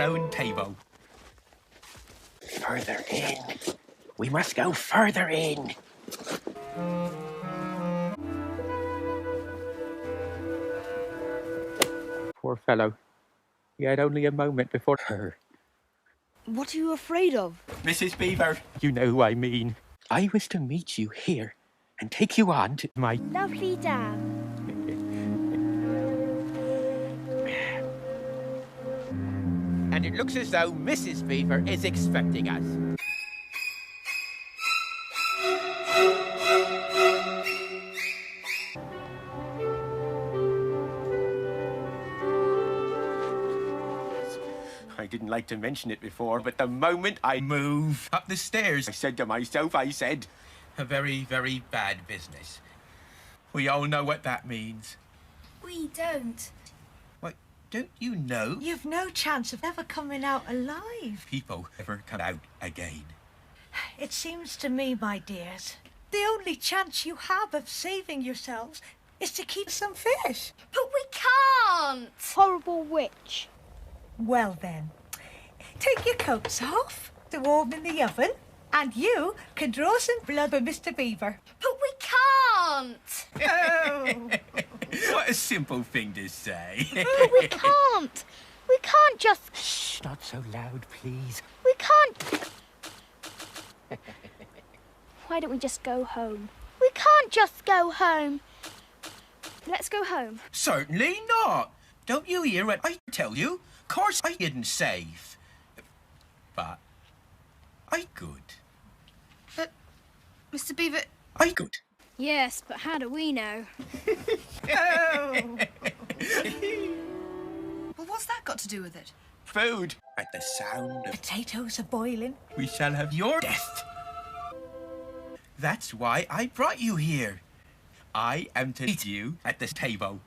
round table. Further in. We must go further in. Poor fellow. He had only a moment before her. What are you afraid of? Mrs. Beaver. You know who I mean. I was to meet you here and take you on to my... Lovely dam. And it looks as though Mrs. Beaver is expecting us. I didn't like to mention it before, but the moment I Move up the stairs. I said to myself, I said, A very, very bad business. We all know what that means. We don't. What, don't you know? You've no chance of ever coming out alive. People ever come out again. It seems to me, my dears, the only chance you have of saving yourselves is to keep some fish. But we can't! Horrible witch. Well then, take your coats off to warm in the oven, and you can draw some blood for Mr. Beaver. But we can't! Oh. What a simple thing to say. But we can't. We can't just... shh, not so loud, please. We can't... Why don't we just go home? We can't just go home. Let's go home. Certainly not. Don't you hear what I tell you? Of course I didn't save. But I could. But, Mr. Beaver... I could. Yes, but how do we know? Oh. Well, what's that got to do with it? Food. At the sound of... Potatoes are boiling. We shall have your death. That's why I brought you here. I am to eat you at this table.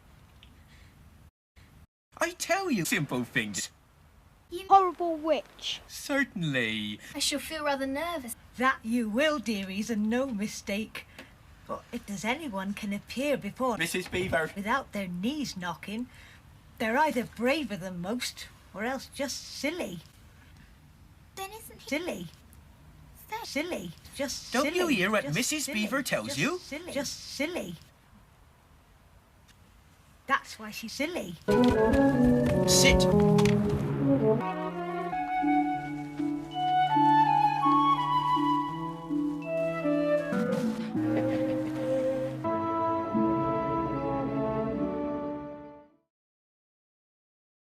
I tell you simple things. You... Horrible witch. Certainly. I shall feel rather nervous. That you will, dearies, and no mistake. But if there's anyone can appear before Mrs. Beaver. without their knees knocking, they're either braver than most or else just silly. Then isn't he... Silly. Silly. Just Don't silly. you hear what Just Mrs. silly. Beaver tells Just you? Silly. Just silly. That's why she's silly. Sit.